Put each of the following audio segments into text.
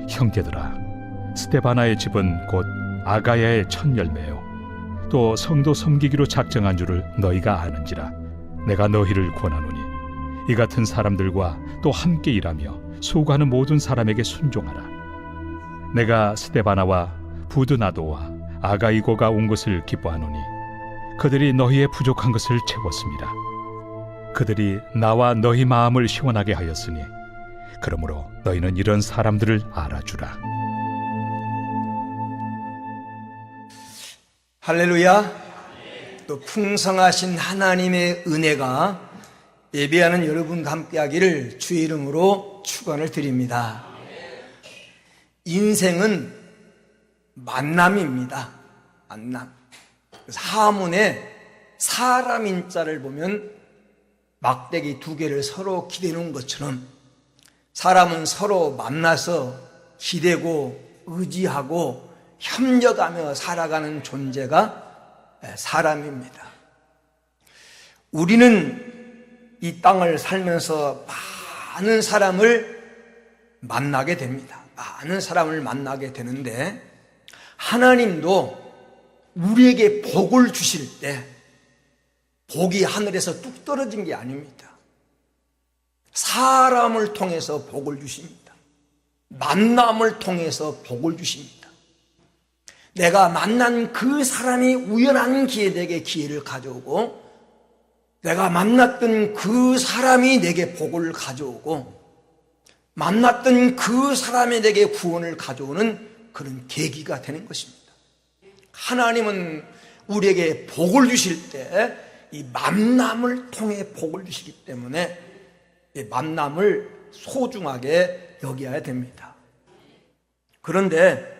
형제들아, 스데바나의 집은 곧 아가야의 첫 열매요 또 성도 섬기기로 작정한 줄을 너희가 아는지라. 내가 너희를 권하노니 이 같은 사람들과 또 함께 일하며 수고하는 모든 사람에게 순종하라. 내가 스데바나와 부드나도와 아가이고가 온 것을 기뻐하노니 그들이 너희의 부족한 것을 채웠습니다. 그들이 나와 너희 마음을 시원하게 하였으니 그러므로 너희는 이런 사람들을 알아주라. 할렐루야. 또 풍성하신 하나님의 은혜가 예배하는 여러분과 함께하기를 주의 이름으로 축원을 드립니다. 인생은 만남입니다. 만남. 하문에 사람 인자를 보면 막대기 두 개를 서로 기대는 것처럼 사람은 서로 만나서 기대고 의지하고 협력하며 살아가는 존재가 사람입니다. 우리는 이 땅을 살면서 많은 사람을 만나게 됩니다. 많은 사람을 만나게 되는데 하나님도 우리에게 복을 주실 때 복이 하늘에서 뚝 떨어진 게 아닙니다. 사람을 통해서 복을 주십니다. 만남을 통해서 복을 주십니다. 내가 만난 그 사람이 우연한 기회에 내게 기회를 가져오고 내가 만났던 그 사람이 내게 복을 가져오고 만났던 그 사람이 내게 구원을 가져오는 그런 계기가 되는 것입니다. 하나님은 우리에게 복을 주실 때 이 만남을 통해 복을 주시기 때문에 이 만남을 소중하게 여겨야 됩니다. 그런데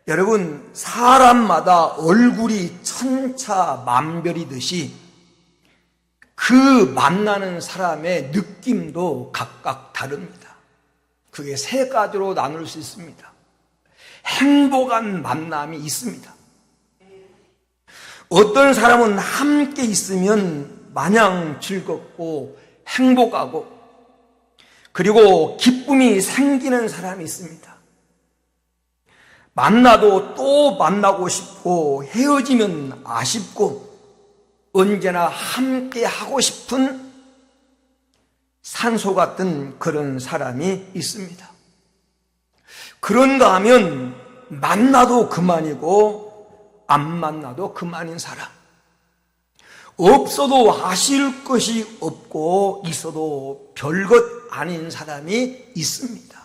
여러분, 사람마다 얼굴이 천차만별이듯이 그 만나는 사람의 느낌도 각각 다릅니다. 그게 세 가지로 나눌 수 있습니다. 행복한 만남이 있습니다. 어떤 사람은 함께 있으면 마냥 즐겁고 행복하고 그리고 기쁨이 생기는 사람이 있습니다. 만나도 또 만나고 싶고 헤어지면 아쉽고 언제나 함께 하고 싶은 산소 같은 그런 사람이 있습니다. 그런가 하면 만나도 그만이고 안 만나도 그만인 사람, 없어도 아쉬울 것이 없고 있어도 별것 아닌 사람이 있습니다.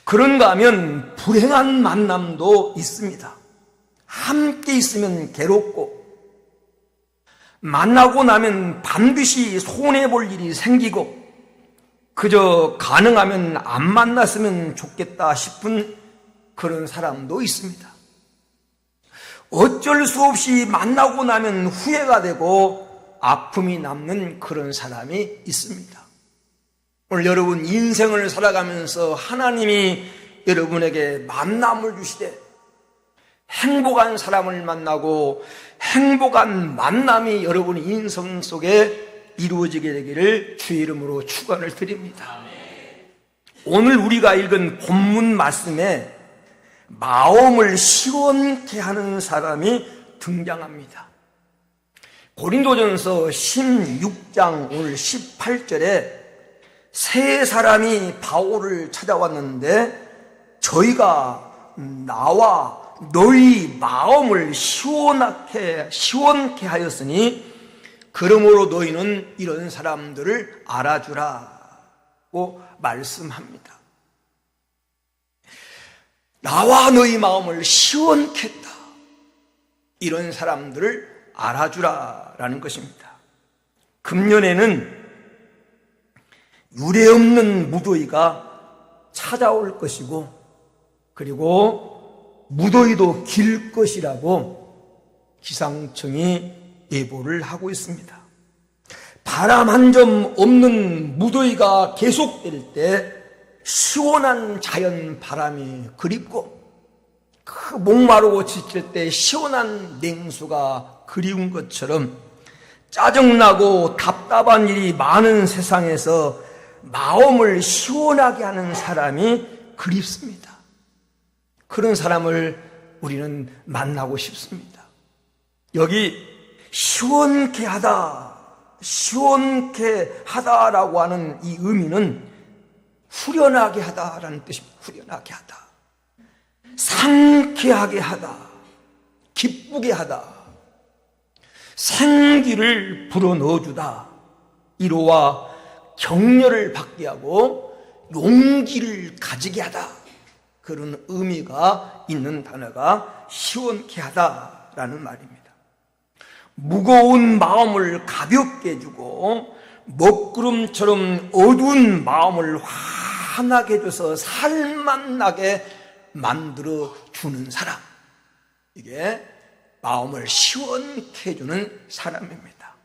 그런가 하면 불행한 만남도 있습니다. 함께 있으면 괴롭고 만나고 나면 반드시 손해볼 일이 생기고 그저 가능하면 안 만났으면 좋겠다 싶은 그런 사람도 있습니다. 어쩔 수 없이 만나고 나면 후회가 되고 아픔이 남는 그런 사람이 있습니다. 오늘 여러분 인생을 살아가면서 하나님이 여러분에게 만남을 주시되 행복한 사람을 만나고 행복한 만남이 여러분 인생 속에 이루어지게 되기를 주의 이름으로 축원을 드립니다. 오늘 우리가 읽은 본문 말씀에 마음을 시원케 하는 사람이 등장합니다. 고린도전서 16장 오늘 18절에 세 사람이 바울을 찾아왔는데 저희가 나와 너희 마음을 시원케 하였으니 그러므로 너희는 이런 사람들을 알아주라고 말씀합니다. 나와 너희 마음을 시원케 했다. 이런 사람들을 알아주라라는 것입니다. 금년에는 유례없는 무더위가 찾아올 것이고 그리고 무더위도 길 것이라고 기상청이 예보를 하고 있습니다. 바람 한 점 없는 무더위가 계속될 때 시원한 자연 바람이 그립고 그 목마르고 지칠 때 시원한 냉수가 그리운 것처럼 짜증나고 답답한 일이 많은 세상에서 마음을 시원하게 하는 사람이 그립습니다. 그런 사람을 우리는 만나고 싶습니다. 여기 시원케 하다라고 하는 이 의미는 후련하게 하다라는 뜻입니다. 후련하게 하다, 상쾌하게 하다, 기쁘게 하다, 생기를 불어넣어주다, 위로와 격려를 받게 하고 용기를 가지게 하다, 그런 의미가 있는 단어가 시원케 하다라는 말입니다. 무거운 마음을 가볍게 해주고 먹구름처럼 어두운 마음을 환하게 해줘서 살맛나게 만들어 주는 사람, 이게 마음을 시원케 해주는 사람입니다.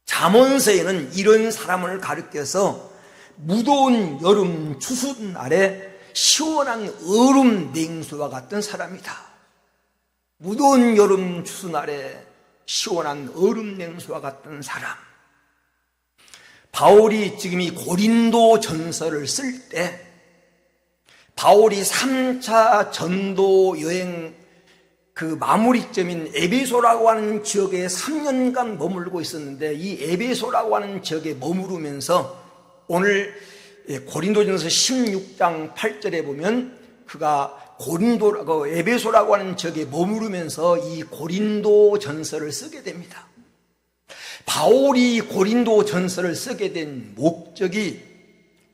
잠언서에는 이런 사람을 가리켜서 무더운 여름 추수날에 시원한 얼음 냉수와 같은 사람이다. 무더운 여름 추수날에 시원한 얼음 냉수와 같은 사람. 바울이 지금 이 고린도 전서를 쓸 때 바울이 3차 전도 여행 그 마무리점인 에베소라고 하는 지역에 3년간 머물고 있었는데, 이 에베소라고 하는 지역에 머무르면서 오늘 고린도전서 16장 8절에 보면 그가 에베소라고 하는 지역에 머무르면서 이 고린도 전서를 쓰게 됩니다. 바울이 고린도 전서를 쓰게 된 목적이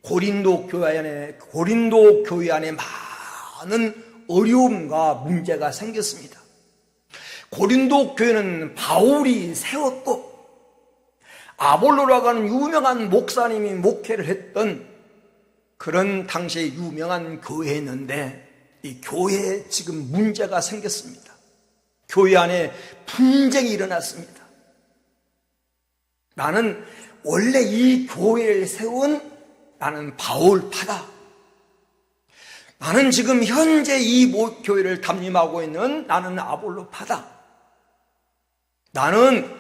고린도 교회 안에 많은 어려움과 문제가 생겼습니다. 고린도 교회는 바울이 세웠고 아볼로라고 하는 유명한 목사님이 목회를 했던 그런 당시에 유명한 교회였는데, 이 교회에 지금 문제가 생겼습니다. 교회 안에 분쟁이 일어났습니다. 나는 원래 이 교회를 세운 나는 바울파다. 나는 지금 현재 이 교회를 담임하고 있는 나는 아볼로파다. 나는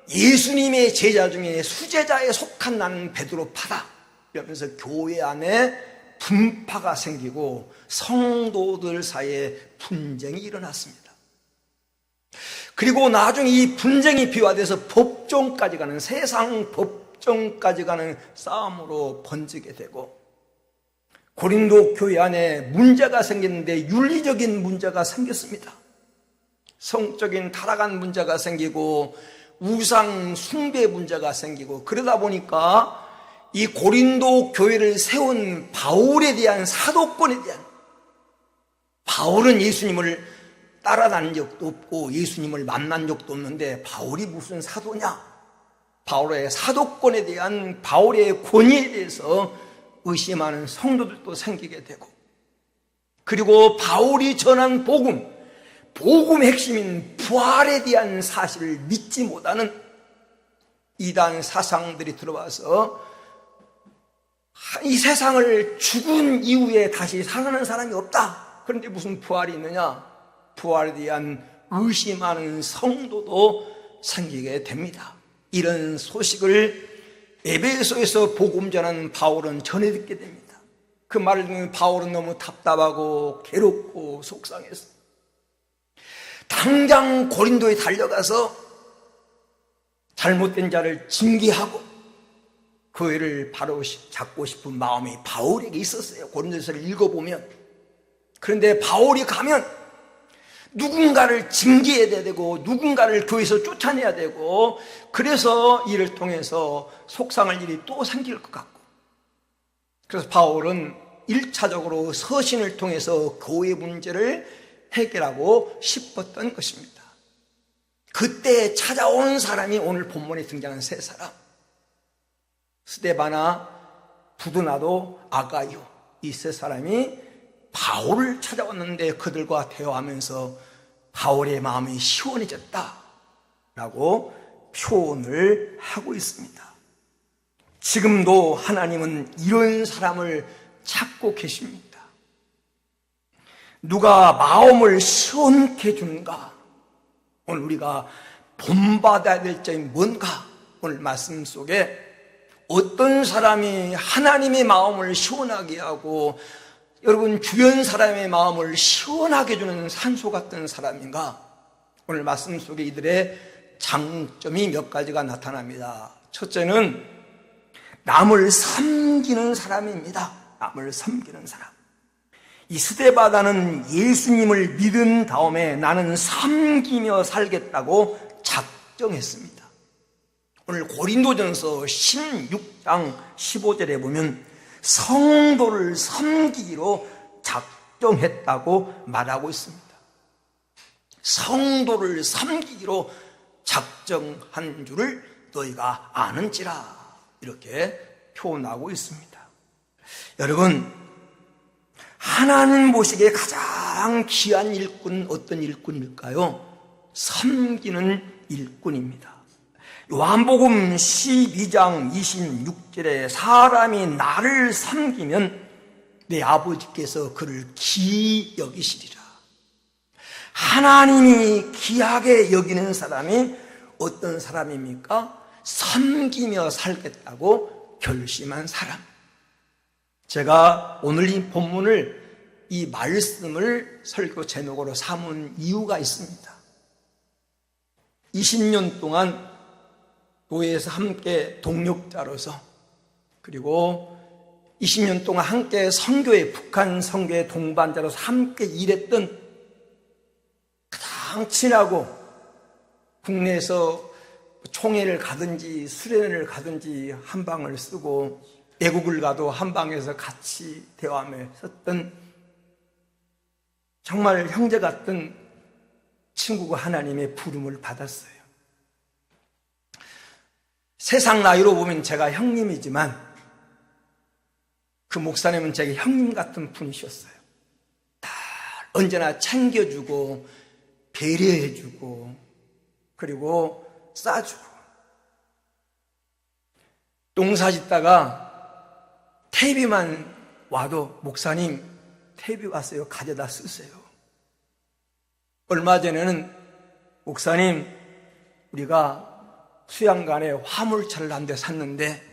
예수님의 제자 중에 수제자에 속한 나는 베드로파다. 이러면서 교회 안에 분파가 생기고 성도들 사이에 분쟁이 일어났습니다. 그리고 나중에 이 분쟁이 비화돼서 법정까지 가는, 세상 법정까지 가는 싸움으로 번지게 되고, 고린도 교회 안에 문제가 생겼는데 윤리적인 문제가 생겼습니다. 성적인 타락한 문제가 생기고 우상 숭배 문제가 생기고, 그러다 보니까 이 고린도 교회를 세운 바울에 대한 사도권에 대한, 바울은 예수님을 따라다닌 적도 없고 예수님을 만난 적도 없는데 바울이 무슨 사도냐, 바울의 사도권에 대한, 바울의 권위에 대해서 의심하는 성도들도 생기게 되고, 그리고 바울이 전한 복음 핵심인 부활에 대한 사실을 믿지 못하는 이단 사상들이 들어와서 이 세상을 죽은 이후에 다시 살아나는 사람이 없다. 그런데 무슨 부활이 있느냐? 부활에 대한 의심하는 성도도 생기게 됩니다. 이런 소식을 에베소에서 복음 전하는 바울은 전해 듣게 됩니다. 그 말을 듣는 바울은 너무 답답하고 괴롭고 속상해서 당장 고린도에 달려가서 잘못된 자를 징계하고 교회를 바로 잡고 싶은 마음이 바울에게 있었어요. 고린도서를 읽어보면. 그런데 바울이 가면 누군가를 징계해야 되고 누군가를 교회에서 쫓아내야 되고, 그래서 이를 통해서 속상할 일이 또 생길 것 같고, 그래서 바울은 1차적으로 서신을 통해서 교회 문제를 해결하고 싶었던 것입니다. 그때 찾아온 사람이 오늘 본문에 등장한 세 사람, 스데바나, 부두나도, 아가요, 이 세 사람이 바울을 찾아왔는데 그들과 대화하면서 바울의 마음이 시원해졌다라고 표현을 하고 있습니다. 지금도 하나님은 이런 사람을 찾고 계십니다. 누가 마음을 시원케 해주는가? 오늘 우리가 본받아야 될 점이 뭔가? 오늘 말씀 속에 어떤 사람이 하나님의 마음을 시원하게 하고 여러분 주변 사람의 마음을 시원하게 해주는 산소 같은 사람인가? 오늘 말씀 속에 이들의 장점이 몇 가지가 나타납니다. 첫째는 남을 섬기는 사람입니다. 남을 섬기는 사람. 이 스데바나는 예수님을 믿은 다음에 나는 섬기며 살겠다고 작정했습니다. 오늘 고린도전서 16장 15절에 보면 성도를 섬기기로 작정했다고 말하고 있습니다. 성도를 섬기기로 작정한 줄을 너희가 아는지라 이렇게 표현하고 있습니다. 여러분, 하나님 보시기에 가장 귀한 일꾼 어떤 일꾼일까요? 섬기는 일꾼입니다. 요한복음 12장 26절에 사람이 나를 섬기면 내 아버지께서 그를 귀히 여기시리라. 하나님이 귀하게 여기는 사람이 어떤 사람입니까? 섬기며 살겠다고 결심한 사람. 제가 오늘 이 본문을, 이 말씀을 설교 제목으로 삼은 이유가 있습니다. 20년 동안 교회에서 함께 동력자로서, 그리고 20년 동안 함께 선교회, 북한 선교회 동반자로서 함께 일했던 가장 친하고 국내에서 총회를 가든지 수련회를 가든지 한 방을 쓰고 외국을 가도 한 방에서 같이 대화하며 썼던 정말 형제 같은 친구가 하나님의 부름을 받았어요. 세상 나이로 보면 제가 형님이지만 그 목사님은 제게 형님 같은 분이셨어요. 다 언제나 챙겨주고 배려해주고 그리고 싸주고. 농사 짓다가 퇴비만 와도 목사님 퇴비 왔어요. 가져다 쓰세요. 얼마 전에는 목사님 우리가 수양간에 화물차를 한 대 샀는데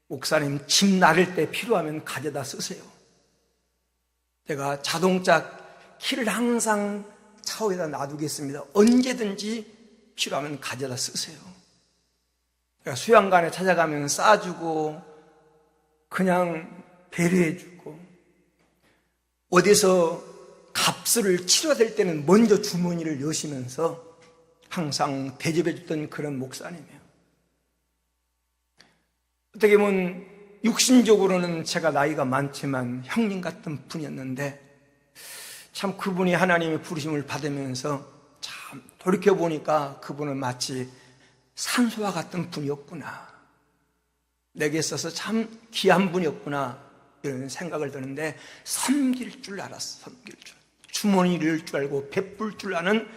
목사님 집 나를 때 필요하면 가져다 쓰세요. 제가 자동차 키를 항상 차고에다 놔두겠습니다. 언제든지 필요하면 가져다 쓰세요. 그러니까 수양간에 찾아가면 싸주고 그냥 배려해주고 어디서 값을 치러야 될 때는 먼저 주머니를 여시면서 항상 대접해줬던 그런 목사님이에요. 어떻게 보면 육신적으로는 제가 나이가 많지만 형님 같은 분이었는데 참 그분이 하나님의 부르심을 받으면서 참 돌이켜보니까 그분은 마치 산소와 같은 분이었구나. 내게 있어서 참 귀한 분이었구나 이런 생각을 드는데 섬길 줄 알았어. 섬길 줄. 주머니를 열 줄 알고 베풀 줄 아는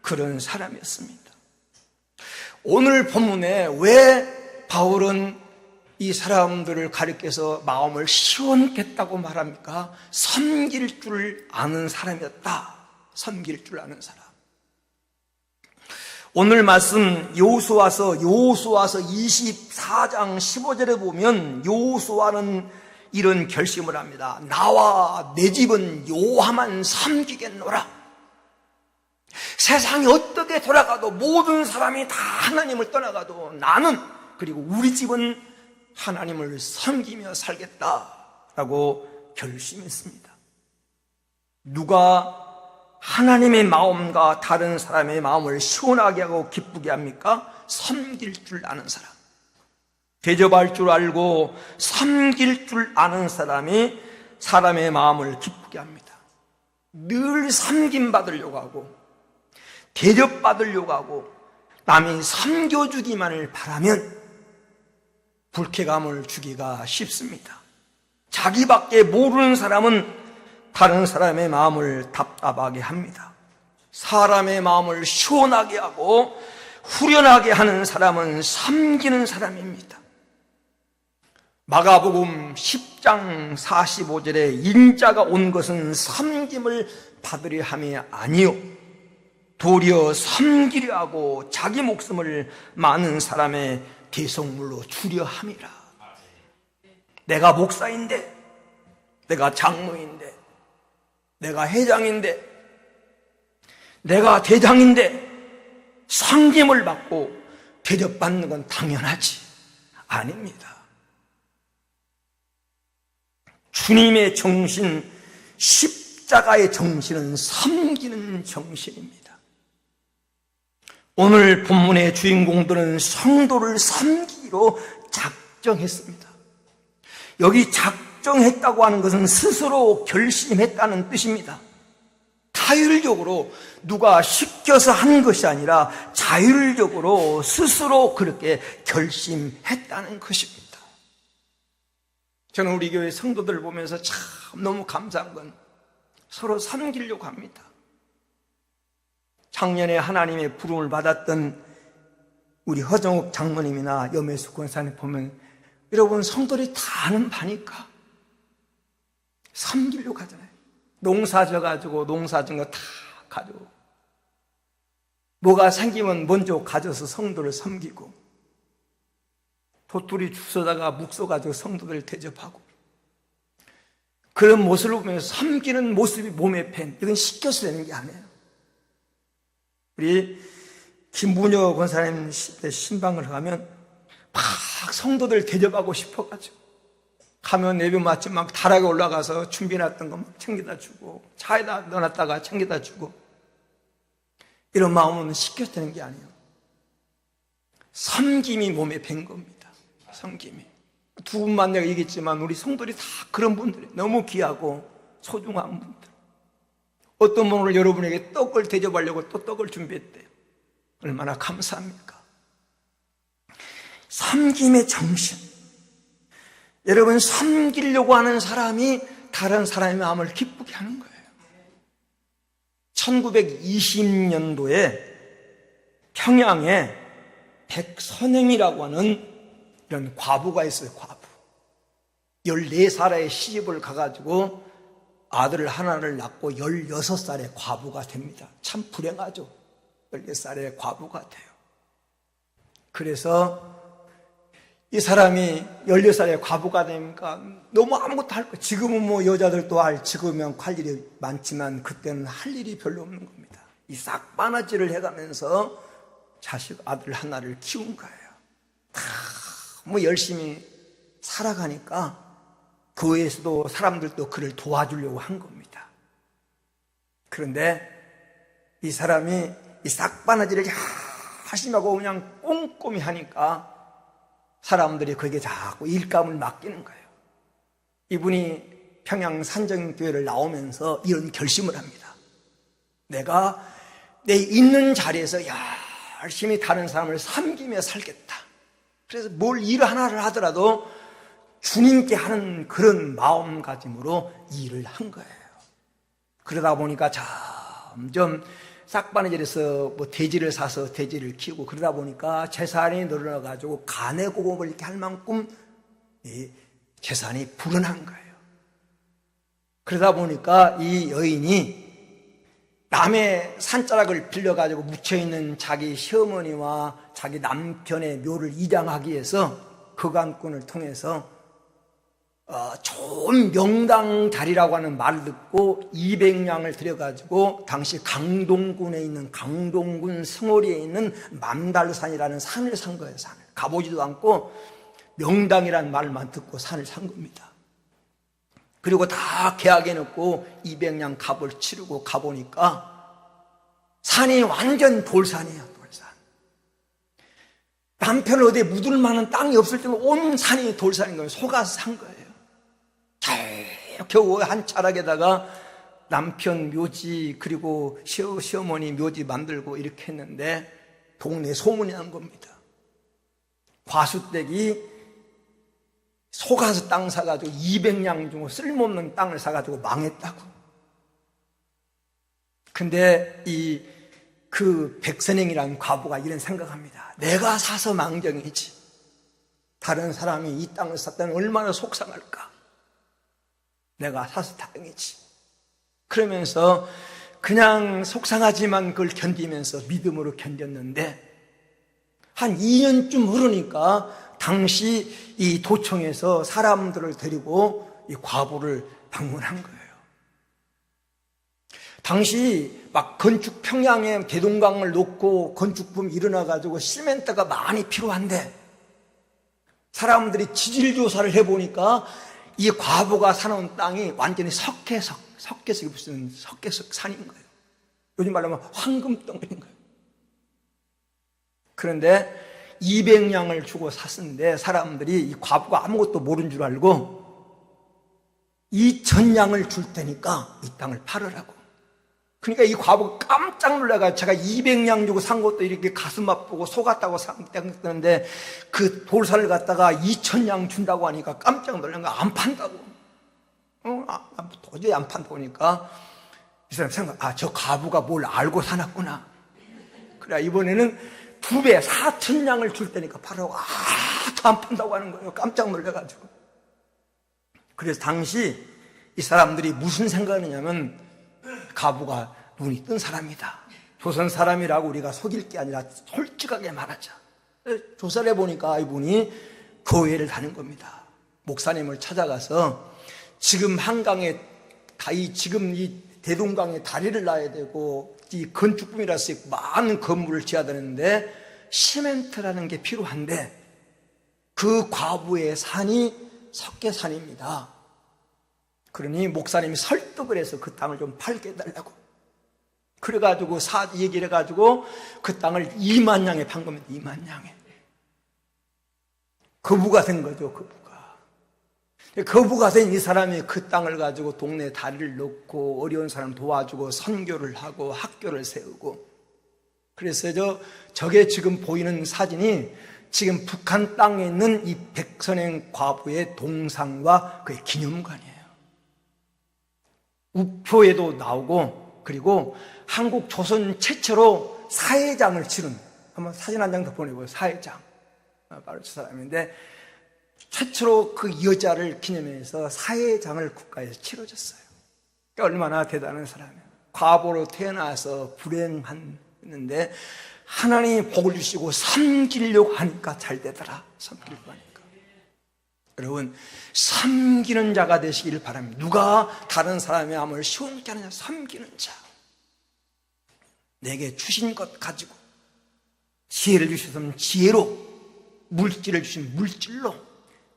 그런 사람이었습니다. 오늘 본문에 왜 바울은 이 사람들을 가리켜서 마음을 시원케 했다고 말합니까? 섬길 줄 아는 사람이었다. 섬길 줄 아는 사람. 오늘 말씀 여호수아서 24장 15절에 보면 여호수아는 이런 결심을 합니다. 나와 내 집은 여호와만 섬기겠노라. 세상이 어떻게 돌아가도 모든 사람이 다 하나님을 떠나가도 나는 그리고 우리 집은 하나님을 섬기며 살겠다라고 결심했습니다. 누가 하나님의 마음과 다른 사람의 마음을 시원하게 하고 기쁘게 합니까? 섬길 줄 아는 사람. 대접할 줄 알고 섬길 줄 아는 사람이 사람의 마음을 기쁘게 합니다. 늘 섬김받으려고 하고 대접받으려고 하고 남이 섬겨주기만을 바라면 불쾌감을 주기가 쉽습니다. 자기밖에 모르는 사람은 다른 사람의 마음을 답답하게 합니다. 사람의 마음을 시원하게 하고 후련하게 하는 사람은 섬기는 사람입니다. 마가복음 10장 45절에 인자가 온 것은 섬김을 받으려 함이 아니요 도리어 섬기려 하고 자기 목숨을 많은 사람의 대속물로 주려 함이라. 내가 목사인데, 내가 장로인데, 내가 회장인데, 내가 대장인데 상임을 받고 대접받는 건 당연하지. 아닙니다. 주님의 정신, 십자가의 정신은 섬기는 정신입니다. 오늘 본문의 주인공들은 성도를 섬기기로 작정했습니다. 여기 작정했다고 하는 것은 스스로 결심했다는 뜻입니다. 타율적으로 누가 시켜서 한 것이 아니라 자율적으로 스스로 그렇게 결심했다는 것입니다. 저는 우리 교회 성도들 보면서 참 너무 감사한 건 서로 섬기려고 합니다. 작년에 하나님의 부름을 받았던 우리 허정욱 장모님이나 염혜숙 권사님 보면 여러분 성도들이 다 아는 바니까 섬기려고 하잖아요. 농사 져가지고 농사 진 거 다 가지고 뭐가 생기면 먼저 가져서 성도를 섬기고 도토리 주워다가 묵서가지고 성도들 대접하고 그런 모습을 보면서 섬기는 모습이 몸에 밴. 이건 시켜서 되는 게 아니에요. 우리 김문효 권사님 신방을 가면 막 성도들 대접하고 싶어가지고 가면 예배 마침 막 다락에 올라가서 준비해놨던 거 막 챙겨다 주고 차에다 넣어놨다가 챙겨다 주고 이런 마음은 시켜서 되는 게 아니에요. 섬김이 몸에 밴 겁니다. 섬김이. 두 분만 내가 얘기했지만 우리 성도들이 다 그런 분들이 너무 귀하고 소중한 분들. 어떤 분은 오늘 여러분에게 떡을 대접하려고 또 떡을 준비했대요. 얼마나 감사합니까? 섬김의 정신. 여러분 섬기려고 하는 사람이 다른 사람의 마음을 기쁘게 하는 거예요. 1920년도에 평양에 백선행이라고 하는 이런 과부가 있어요. 과부 14살에 시집을 가가지고 아들 하나를 낳고 16살에 과부가 됩니다. 참 불행하죠. 14살에 과부가 돼요. 그래서 이 사람이 16살에 과부가 되니까 너무 아무것도 할 거. 지금은 뭐 여자들도 지금은 할 일이 많지만 그때는 할 일이 별로 없는 겁니다. 이 싹바나지를 해가면서 아들 하나를 키운 거예요. 뭐 열심히 살아가니까 교회에서도 사람들도 그를 도와주려고 한 겁니다. 그런데 이 사람이 이 싹바나지를 열심히 하고 그냥 꼼꼼히 하니까 사람들이 거기에 자꾸 일감을 맡기는 거예요. 이분이 평양 산정교회를 나오면서 이런 결심을 합니다. 내가 내 있는 자리에서 열심히 다른 사람을 섬기며 살겠다. 그래서 뭘 일 하나를 하더라도 주님께 하는 그런 마음가짐으로 일을 한 거예요. 그러다 보니까 점점 싹바느질에서 뭐 돼지를 사서 돼지를 키우고 그러다 보니까 재산이 늘어나가지고 가내고업을 이렇게 할 만큼 이 재산이 불어난 거예요. 그러다 보니까 이 여인이 남의 산자락을 빌려가지고 묻혀있는 자기 시어머니와 자기 남편의 묘를 이장하기 위해서 거간꾼을 통해서 좋은 명당 자리라고 하는 말을 듣고 200냥을 들여가지고 당시 강동군에 있는 강동군 승오리에 있는 만달산이라는 산을 산 거예요. 산을 가보지도 않고 명당이라는 말만 듣고 산을 산 겁니다. 그리고 다 계약해놓고 200냥 값을 치르고 가보니까 산이 완전 돌산이에요. 돌산. 남편을 어디에 묻을 만한 땅이 없을 때는 온 산이 돌산인 거예요. 속아서 산 거예요. 겨우 한 차락에다가 남편 묘지 그리고 시어머니 묘지 만들고 이렇게 했는데 동네 소문이 난 겁니다. 과수댁이 속아서 땅 사가지고 200냥 주고 쓸모없는 땅을 사가지고 망했다고. 근데 그 백선행이라는 과부가 이런 생각합니다. 내가 사서 망정이지 다른 사람이 이 땅을 샀다면 얼마나 속상할까. 내가 사서 다행이지. 그러면서 그냥 속상하지만 그걸 견디면서 믿음으로 견뎠는데 한 2년쯤 흐르니까 당시 이 도청에서 사람들을 데리고 이 과부를 방문한 거예요. 당시 막 건축 평양에 대동강을 놓고 건축붐이 일어나가지고 시멘트가 많이 필요한데 사람들이 지질 조사를 해보니까 이 과부가 사는 땅이 완전히 석회석이 무슨 석회석 산인 거예요. 요즘 말로 하면 황금덩어리인 거예요. 그런데 200냥을 주고 샀는데 사람들이 이 과부가 아무것도 모르는 줄 알고 2000냥을 줄 테니까 이 땅을 팔으라고. 그러니까 이 과부가 깜짝 놀라가 제가 200냥 주고 산 것도 이렇게 가슴 아프고 속았다고 생각했는데 그 돌산을 갖다가 2000냥 준다고 하니까 깜짝 놀란 거야. 안 판다고. 도저히 안 판다고 하니까 이 사람 생각, 저 과부가 뭘 알고 사놨구나. 그래, 이번에는 2배, 4000냥을 줄 테니까 팔라고. 더 안 판다고 하는 거예요. 깜짝 놀라가지고. 그래서 당시 이 사람들이 무슨 생각을 했냐면 과부가 눈이 뜬 사람이다. 조선 사람이라고 우리가 속일 게 아니라 솔직하게 말하자. 조사를 해보니까 이분이 교회를 다닌 겁니다. 목사님을 찾아가서 지금 한강에 지금 이 대동강에 다리를 놔야 되고 이 건축붐이라서 많은 건물을 지어야 되는데 시멘트라는 게 필요한데 그 과부의 산이 석계산입니다. 그러니 목사님이 설득을 해서 그 땅을 좀 팔게 해달라고. 그래가지고 얘기를 해가지고 그 땅을 20,000냥에 판 겁니다. 20,000냥에. 거부가 된 거죠. 거부가 된 이 사람이 그 땅을 가지고 동네에 다리를 놓고 어려운 사람 도와주고 선교를 하고 학교를 세우고. 그래서 저게 지금 보이는 사진이 지금 북한 땅에 있는 이 백선행 과부의 동상과 그의 기념관이에요. 우표에도 나오고, 그리고 한국 조선 최초로 사회장을 치른, 한번 사진 한 장 더 보내보세요. 사회장. 바로 저 사람인데, 최초로 그 여자를 기념해서 사회장을 국가에서 치러줬어요. 그러니까 얼마나 대단한 사람이에요. 과부로 태어나서 불행했는데, 하나님이 복을 주시고 섬기려고 하니까 잘 되더라. 섬기려고 하니까. 여러분, 섬기는 자가 되시길 바랍니다. 누가 다른 사람의 마음을 시원케 하느냐? 섬기는 자. 내게 주신 것 가지고, 지혜를 주셨으면 지혜로, 물질을 주신 물질로,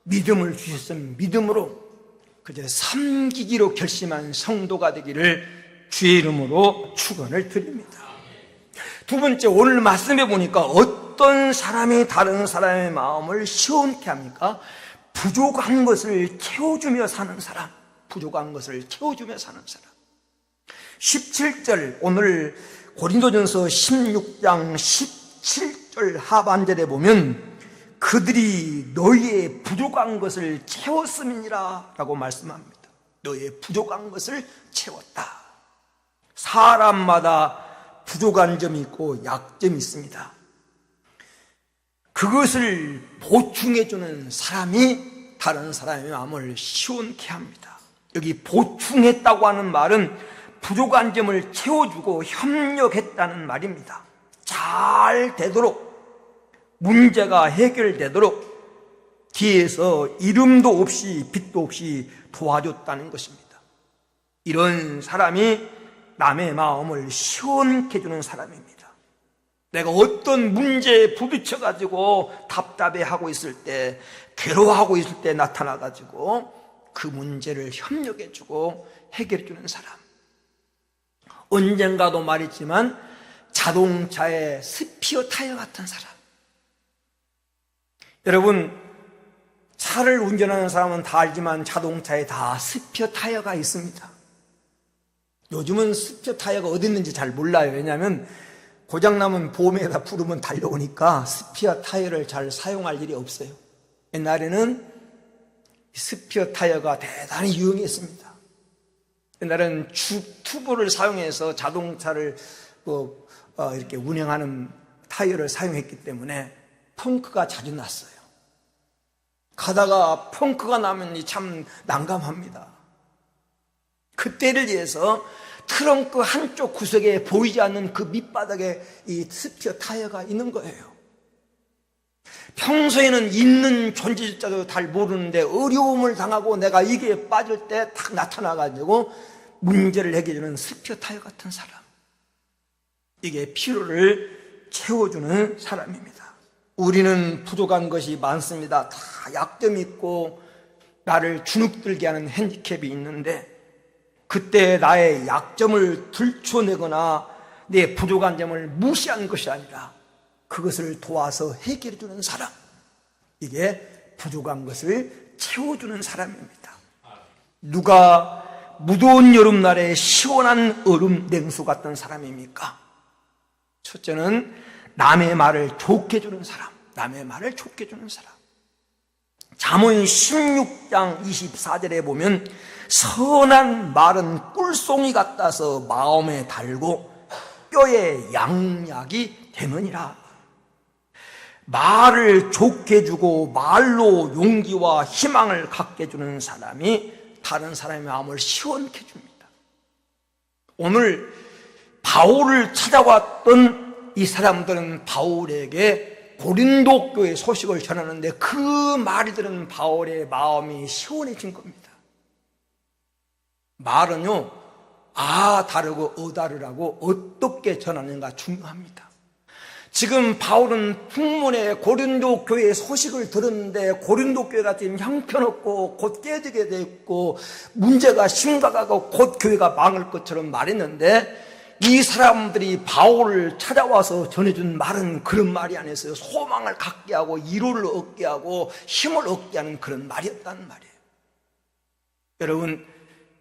믿음을 주셨으면 믿음으로, 그저 섬기기로 결심한 성도가 되기를 주의 이름으로 축원을 드립니다. 두 번째, 오늘 말씀해 보니까 어떤 사람이 다른 사람의 마음을 시원케 합니까? 부족한 것을 채워주며 사는 사람. 부족한 것을 채워주며 사는 사람. 17절, 오늘 고린도전서 16장 17절 하반절에 보면 그들이 너희의 부족한 것을 채웠음이니라 라고 말씀합니다. 너희의 부족한 것을 채웠다. 사람마다 부족한 점이 있고 약점이 있습니다. 그것을 보충해주는 사람이 다른 사람의 마음을 시원케 합니다. 여기 보충했다고 하는 말은 부족한 점을 채워주고 협력했다는 말입니다. 잘 되도록, 문제가 해결되도록 뒤에서 이름도 없이 빛도 없이 도와줬다는 것입니다. 이런 사람이 남의 마음을 시원케 해주는 사람입니다. 내가 어떤 문제에 부딪혀가지고 답답해하고 있을 때, 괴로워하고 있을 때 나타나가지고 그 문제를 협력해주고 해결해주는 사람. 언젠가도 말했지만 자동차의 스피어 타이어 같은 사람. 여러분, 차를 운전하는 사람은 다 알지만 자동차에 다 스피어 타이어가 있습니다. 요즘은 스피어 타이어가 어디 있는지 잘 몰라요. 왜냐하면 고장나면 보험에다 부르면 달려오니까 스피어 타이어를 잘 사용할 일이 없어요. 옛날에는 스피어 타이어가 대단히 유용했습니다. 옛날에는 튜브를 사용해서 자동차를 이렇게 운행하는 타이어를 사용했기 때문에 펑크가 자주 났어요. 가다가 펑크가 나면 참 난감합니다. 그때를 위해서 트렁크 한쪽 구석에 보이지 않는 그 밑바닥에 이 스피어 타이어가 있는 거예요. 평소에는 있는 존재조차도 잘 모르는데 어려움을 당하고 내가 이게 빠질 때 딱 나타나가지고 문제를 해결해주는 스피어 타이어 같은 사람. 이게 필요를 채워주는 사람입니다. 우리는 부족한 것이 많습니다. 다 약점이 있고 나를 주눅들게 하는 핸디캡이 있는데, 그때 나의 약점을 들춰내거나 내 부족한 점을 무시하는 것이 아니라 그것을 도와서 해결해주는 사람, 이게 부족한 것을 채워주는 사람입니다. 누가 무더운 여름날에 시원한 얼음 냉수 같던 사람입니까? 첫째는 남의 말을 좋게 해주는 사람, 남의 말을 좋게 해주는 사람. 잠언 16장 24절에 보면 선한 말은 꿀송이 같아서 마음에 달고 뼈에 양약이 되느니라. 말을 좋게 해주고 말로 용기와 희망을 갖게 해주는 사람이 다른 사람의 마음을 시원케 해줍니다. 오늘 바울을 찾아왔던 이 사람들은 바울에게 고린도 교회 소식을 전하는데 그 말이 들은 바울의 마음이 시원해진 겁니다. 말은요, 다르고 다르라고 어떻게 전하는가 중요합니다. 지금 바울은 풍문에 고린도 교회의 소식을 들었는데 고린도 교회가 지금 형편없고 곧 깨지게 됐고 문제가 심각하고 곧 교회가 망할 것처럼 말했는데, 이 사람들이 바울을 찾아와서 전해준 말은 그런 말이 아니었어요. 소망을 갖게 하고 위로를 얻게 하고 힘을 얻게 하는 그런 말이었다는 말이에요.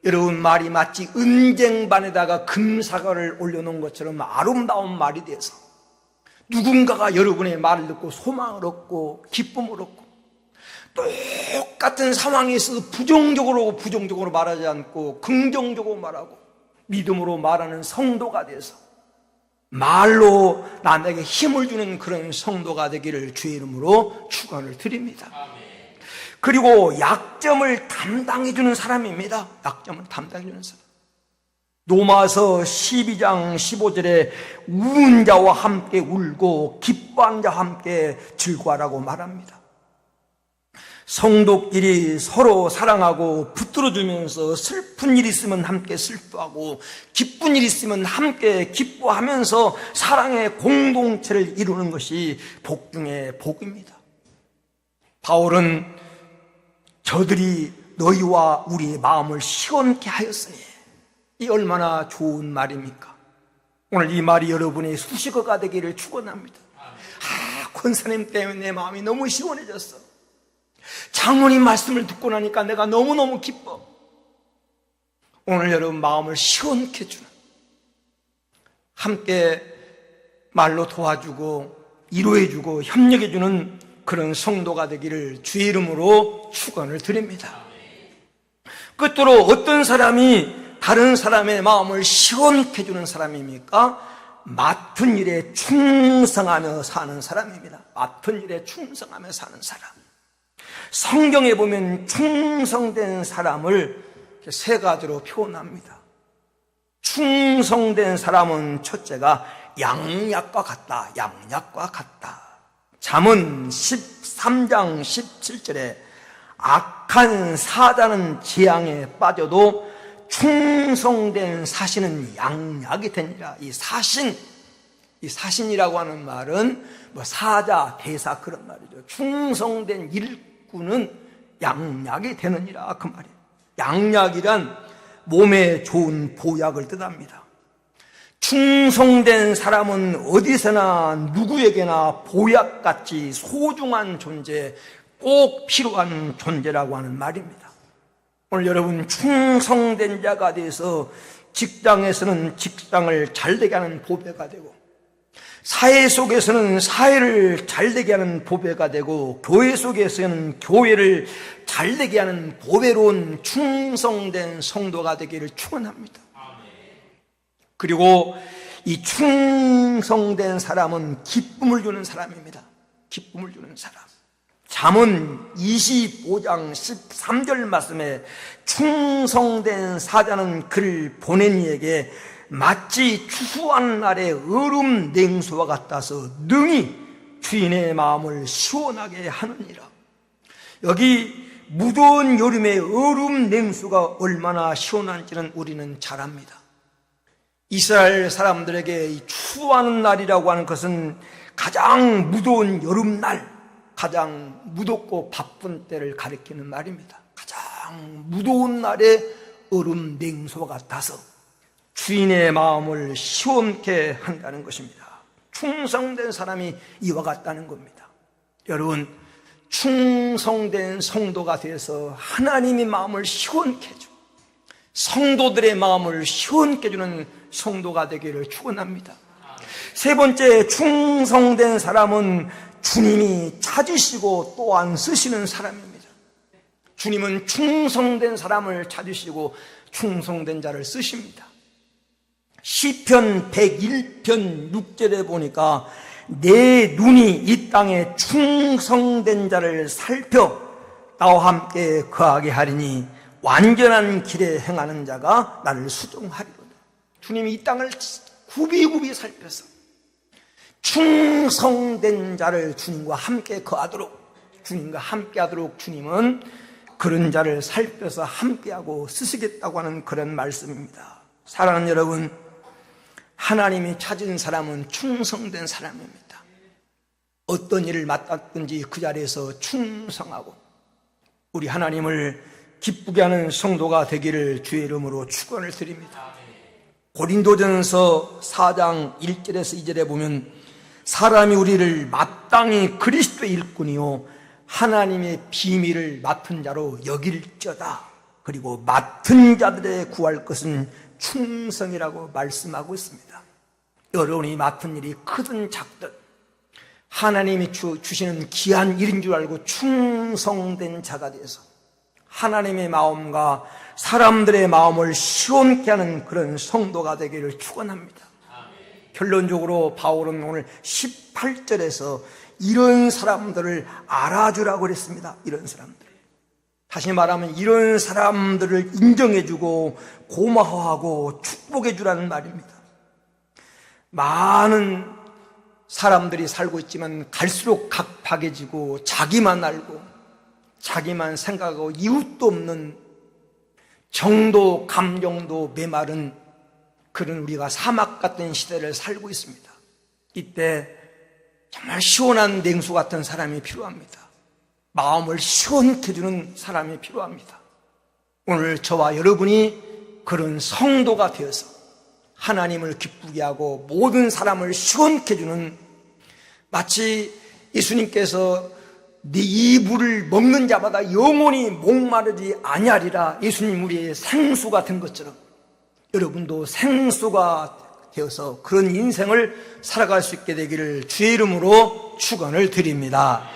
여러분 말이 마치 은쟁반에다가 금사과를 올려놓은 것처럼 아름다운 말이 돼서 누군가가 여러분의 말을 듣고 소망을 얻고 기쁨을 얻고, 똑같은 상황에서 부정적으로 말하지 않고 긍정적으로 말하고 믿음으로 말하는 성도가 돼서 말로 남에게 힘을 주는 그런 성도가 되기를 주의 이름으로 축원을 드립니다. 그리고 약점을 담당해주는 사람입니다. 약점을 담당해주는 사람. 로마서 12장 15절에 우는 자와 함께 울고 기뻐하는 자와 함께 즐거워하라고 말합니다. 성도끼리 서로 사랑하고 붙들어주면서 슬픈 일 있으면 함께 슬퍼하고 기쁜 일 있으면 함께 기뻐하면서 사랑의 공동체를 이루는 것이 복 중의 복입니다. 바울은 저들이 너희와 우리의 마음을 시원케 하였으니, 이 얼마나 좋은 말입니까? 오늘 이 말이 여러분의 수식어가 되기를 축원합니다. 권사님 때문에 내 마음이 너무 시원해졌어. 장로님 말씀을 듣고 나니까 내가 너무너무 기뻐. 오늘 여러분 마음을 시원케 해주는, 함께 말로 도와주고 위로해주고 협력해주는 그런 성도가 되기를 주의 이름으로 축원을 드립니다. 끝으로 어떤 사람이 다른 사람의 마음을 시원케 해주는 사람입니까? 맡은 일에 충성하며 사는 사람입니다. 맡은 일에 충성하며 사는 사람. 성경에 보면 충성된 사람을 세 가지로 표현합니다. 충성된 사람은 첫째가 양약과 같다. 양약과 같다. 잠언 13장 17절에 악한 사자는 재앙에 빠져도 충성된 사신은 양약이 되니라. 이 사신이라고 하는 말은 사자, 대사 그런 말이죠. 충성된 일꾼은 양약이 되느니라 그 말이에요. 양약이란 몸에 좋은 보약을 뜻합니다. 충성된 사람은 어디서나 누구에게나 보약같이 소중한 존재, 꼭 필요한 존재라고 하는 말입니다. 오늘 여러분 충성된 자가 돼서 직장에서는 직장을 잘되게 하는 보배가 되고, 사회 속에서는 사회를 잘되게 하는 보배가 되고, 교회 속에서는 교회를 잘되게 하는 보배로운 충성된 성도가 되기를 축원합니다. 그리고 이 충성된 사람은 기쁨을 주는 사람입니다. 기쁨을 주는 사람. 잠언 25장 13절 말씀에 충성된 사자는 그를 보낸 이에게 마치 추수한 날의 얼음 냉수와 같아서 능히 주인의 마음을 시원하게 하느니라. 여기 무더운 여름의 얼음 냉수가 얼마나 시원한지는 우리는 잘 압니다. 이스라엘 사람들에게 이 추수하는 날이라고 하는 것은 가장 무더운 여름날, 가장 무덥고 바쁜 때를 가리키는 말입니다. 가장 무더운 날에 얼음 냉수와 같아서 주인의 마음을 시원케 한다는 것입니다. 충성된 사람이 이와 같다는 겁니다. 여러분, 충성된 성도가 되어서 하나님의 마음을 시원케 해주고 성도들의 마음을 시원케 해주는 성도가 되기를 축원합니다. 세 번째, 충성된 사람은 주님이 찾으시고 또한 쓰시는 사람입니다. 주님은 충성된 사람을 찾으시고 충성된 자를 쓰십니다. 시편 101편 6절에 보니까 내 눈이 이 땅에 충성된 자를 살펴 나와 함께 거하게 하리니 완전한 길에 행하는 자가 나를 수종하리로다. 주님이 이 땅을 굽이굽이 살펴서 충성된 자를 주님과 함께 거하도록, 주님과 함께하도록 주님은 그런 자를 살펴서 함께하고 쓰시겠다고 하는 그런 말씀입니다. 사랑하는 여러분, 하나님이 찾은 사람은 충성된 사람입니다. 어떤 일을 맡았든지 그 자리에서 충성하고 우리 하나님을 기쁘게 하는 성도가 되기를 주의 이름으로 축원을 드립니다. 고린도전서 4장 1절에서 2절에 보면 사람이 우리를 마땅히 그리스도의 일꾼이요 하나님의 비밀을 맡은 자로 여길저다. 그리고 맡은 자들의 구할 것은 충성이라고 말씀하고 있습니다. 여러분이 맡은 일이 크든 작든 하나님이 주시는 귀한 일인 줄 알고 충성된 자가 되어서 하나님의 마음과 사람들의 마음을 시원케 하는 그런 성도가 되기를 축원합니다. 결론적으로 바울은 오늘 18절에서 이런 사람들을 알아주라고 그랬습니다. 이런 사람들. 다시 말하면 이런 사람들을 인정해주고 고마워하고 축복해주라는 말입니다. 많은 사람들이 살고 있지만 갈수록 각박해지고 자기만 알고 자기만 생각하고 이웃도 없는 정도 감정도 메마른 그런 우리가 사막 같은 시대를 살고 있습니다. 이때 정말 시원한 냉수 같은 사람이 필요합니다. 마음을 시원케 해주는 사람이 필요합니다. 오늘 저와 여러분이 그런 성도가 되어서 하나님을 기쁘게 하고 모든 사람을 시원케 해주는, 마치 예수님께서 네 이 물을 먹는 자마다 영원히 목마르지 아니하리라, 예수님 우리의 생수 같은 것처럼 여러분도 생수가 되어서 그런 인생을 살아갈 수 있게 되기를 주의 이름으로 축원을 드립니다.